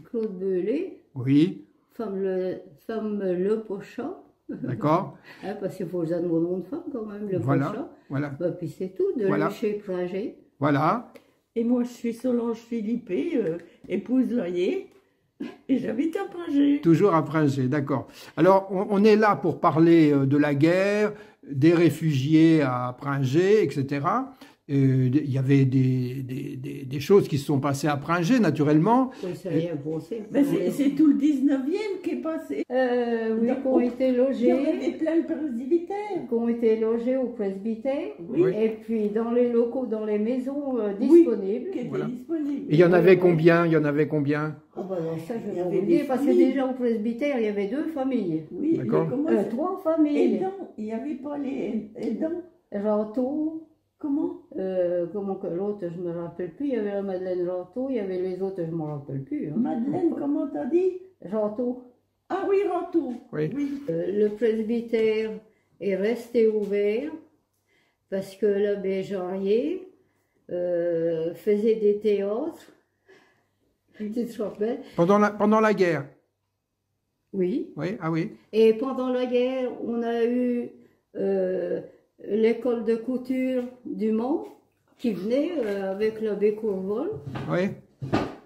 Claude Belay, Oui, femme Le Pochat, d'accord. hein, parce qu'il faut que je donne mon nom de femme quand même, Le Voilà, Pochat. voilà, Bah, puis c'est tout, de voilà, chez Pringé. voilà. Et moi, je suis Solange Philippé, épouse Loyer, et j'habite à Pringé. Toujours à Pringé, d'accord. Alors, on est là pour parler de la guerre, des réfugiés à Pringé, etc. Il y avait des choses qui se sont passées à Pringé, naturellement. Oui, c'est rien pensé. Ben, c'est tout le 19e qui est passé. Oui, qui ont été Il y logés. avait plein de presbytères. Qui ont été logés au presbytère. Oui. Et puis dans les locaux, dans les maisons Oui, disponibles. qui étaient Voilà. disponibles. Et il y en avait combien? Il y en avait combien? Ah bah alors ça, je Il y vais avait vous des dire, parce que familles. déjà au presbytère, il y avait 2 familles. Oui, D'accord. mais comment 3 familles. aidants, il n'y avait pas les aidants. Rateau, Comment? comment que l'autre, je me rappelle plus. Il y avait la Madeleine Rateau, il y avait les autres, je me rappelle plus. Hein. Madeleine, comment t'as dit? Rateau. Ah oui, Rateau. Oui. Le presbytère est resté ouvert parce que l'abbé Jarrier faisait des théâtres. Tu te rappelles? Pendant la guerre? Oui. Oui, ah oui. Et pendant la guerre, on a eu l'école de couture du Mans qui venait avec l'abbé Courvol Oui,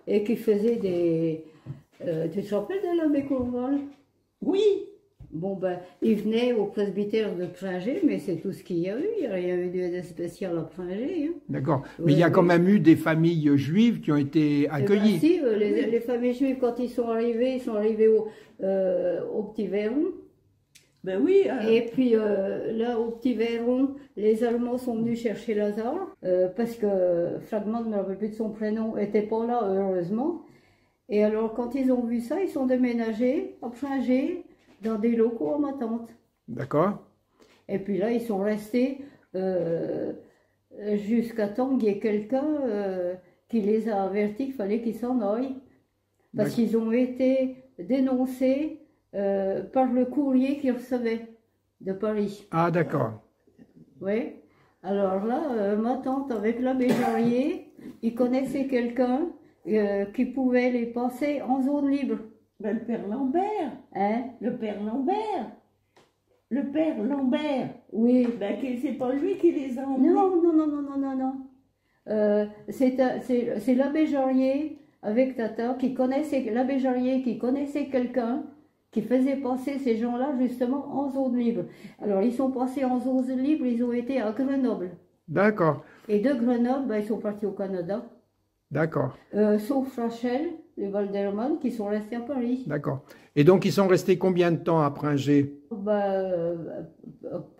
et qui faisait des... tu te rappelles de l'abbé Courvol? Oui. Bon, ben, il venait au presbytère de Pringé, mais c'est tout ce qu'il y a eu. Il n'y a rien eu de spécial à Pringé. Hein. d'accord. Mais Oui, il y a quand oui. même eu des familles juives qui ont été Eh ben, accueillies. si, les familles juives, quand ils sont arrivés au Petit Véron. Ben oui. Et puis là, au Petit Véron, les Allemands sont venus chercher Lazare, parce que Fragment, je ne me rappelle plus de son prénom, n'était pas là, heureusement. Et alors, quand ils ont vu ça, ils sont déménagés à Pringé, dans des locaux à ma tante. D'accord. Et puis là, ils sont restés jusqu'à temps qu'il y ait quelqu'un qui les a avertis qu'il fallait qu'ils s'en aillent. Parce D'accord. qu'ils ont été dénoncés par le courrier qu'ils recevaient de Paris. Ah, d'accord. Oui. Alors là, ma tante, avec l'abbé Jarrier, ils connaissaient quelqu'un qui pouvait les passer en zone libre. Ben, le père Lambert. Hein? Le père Lambert. Le père Lambert. Oui. Ben, c'est pas lui qui les a emmenés. Non, non, non, non, non, non, non. C'est l'abbé Jarrier avec Tata qui connaissait, l'abbé Jarrier qui connaissait quelqu'un qui faisait passer ces gens-là justement en zone libre. Alors ils sont passés en zone libre, ils ont été à Grenoble. D'accord. Et de Grenoble, ben, ils sont partis au Canada. D'accord. Sauf Rachel, les Walderman, qui sont restés à Paris. D'accord. Et donc, ils sont restés combien de temps à Pringé? Pas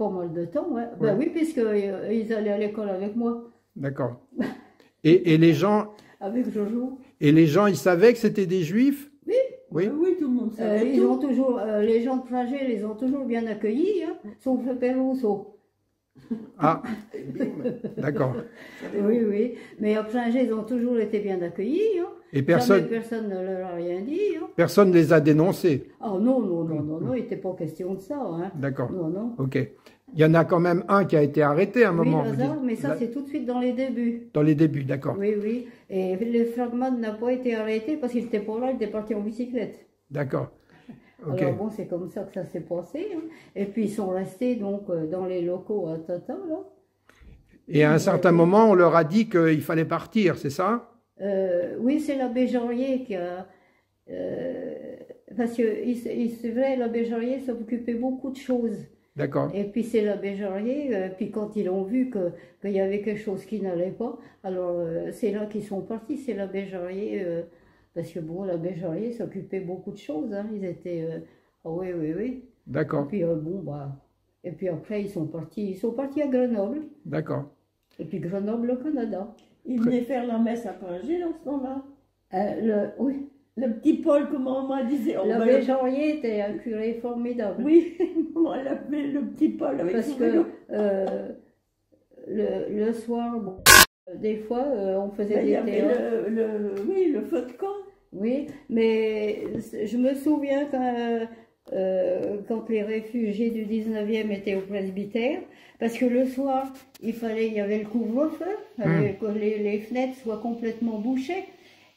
mal de temps, ouais. Ouais. Ben oui, puisqu'ils allaient à l'école avec moi, D'accord. Et les gens, avec Jojo. ils savaient que c'était des juifs? Oui. Oui. Ben oui, tout le monde savait Ils tout. ont toujours, les gens de Pringé les ont toujours bien accueillis, hein, sauf le père Rousseau. Ah, d'accord. Oui, oui. Mais à Pringé, ils ont toujours été bien accueillis. Hein. Et Jamais personne ne leur a rien dit. Hein. personne les a dénoncés? Ah non, non, non, non, non, il n'était pas question de ça. Hein. D'accord. Non, non. Ok. Il y en a quand même un qui a été arrêté à un Oui, moment. vous Lazare, dites. mais ça, Là- c'est tout de suite dans les débuts. Dans les débuts, d'accord. Oui, oui. Et le fragment n'a pas été arrêté parce qu'il n'était pas là, il était parti en bicyclette. D'accord. Ok. Alors bon, c'est comme ça que ça s'est passé. Hein. Et puis ils sont restés donc dans les locaux à Tata, là. Et à un certain moment, on leur a dit qu'il fallait partir, c'est ça? Oui, c'est l'abbé Janrier qui a... parce que c'est vrai, l'abbé Janrier s'occupait beaucoup de choses. D'accord. Et puis c'est l'abbé Janrier, puis quand ils ont vu qu'il y avait quelque chose qui n'allait pas, alors c'est là qu'ils sont partis, c'est l'abbé Janrier, parce que bon, l'abbé Janrier s'occupait beaucoup de choses, hein, ils étaient... ah oui, oui, oui. D'accord. Et puis bon, bah... Et puis après, ils sont partis à Grenoble, D'accord. et puis Grenoble au Canada. Il venait faire la messe à Pringé dans ce temps-là. Oui. Le petit Paul, comment maman disait. Oh, L'abbé ben, Janrier était un curé formidable. oui, maman l'appelait le petit Paul avec Parce son que vélo. le soir, bon, des fois, on faisait Ben, il y des avait théâtres. oui, le feu de camp. Oui, mais je me souviens quand les réfugiés du 19e étaient au presbytère, parce que le soir, il y avait le couvre-feu, il fallait que les fenêtres soient complètement bouchées.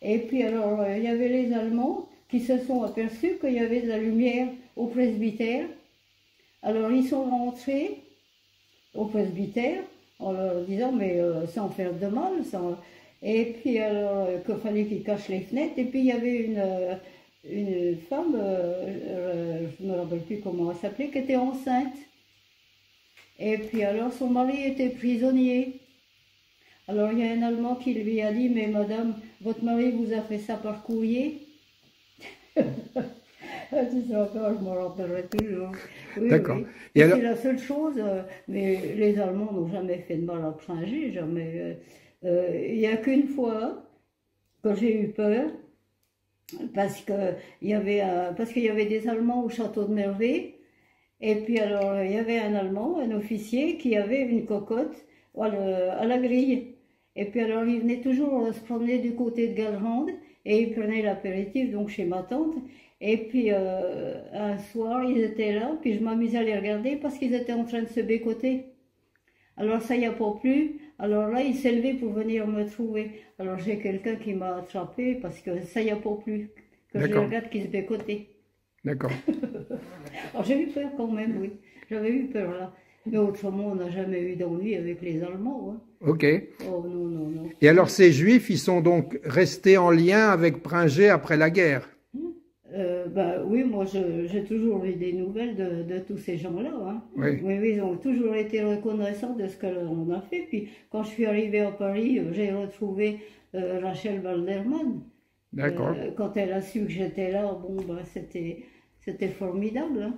Et puis alors, il y avait les Allemands qui se sont aperçus qu'il y avait de la lumière au presbytère. Alors ils sont rentrés au presbytère en leur disant, mais sans faire de mal, et puis alors qu'il fallait qu'ils cachent les fenêtres. Et puis il y avait une femme, je ne me rappelle plus comment elle s'appelait, qui était enceinte. Et puis alors son mari était prisonnier. Alors il y a un Allemand qui lui a dit, mais madame, votre mari vous a fait ça par courrier? C'est encore, je m'en rappellerai toujours. Oui, D'accord. oui. Et alors... C'est la seule chose, mais les Allemands n'ont jamais fait de mal à Pringé, jamais. Il n'y a qu'une fois que j'ai eu peur, parce qu'il y avait des Allemands au château de Mervet, et puis alors il y avait un Allemand, un officier, qui avait une cocotte à la grille. Et puis alors il venait toujours se promener du côté de Galrande, et il prenait l'apéritif donc chez ma tante. Et puis un soir ils étaient là, puis je m'amusais à les regarder parce qu'ils étaient en train de se bécoter. Alors ça y a pas plu, alors là il s'est levé pour venir me trouver. Alors j'ai quelqu'un qui m'a attrapé parce que ça y a pas plu, que je les regarde qu'ils se bécotaient. D'accord. Alors j'ai eu peur quand même, oui, j'avais eu peur là. Mais autrement on n'a jamais eu d'ennui avec les Allemands. Hein. Ok. Oh non, non, non. Et alors ces Juifs, ils sont donc restés en lien avec Pringé après la guerre? Oui, moi j'ai toujours eu des nouvelles de tous ces gens-là. Hein. Oui. Oui, ils ont toujours été reconnaissants de ce qu'on a fait. Puis quand je suis arrivée à Paris, j'ai retrouvé Rachel Walderman. D'accord. Quand elle a su que j'étais là, bon, c'était formidable. Hein.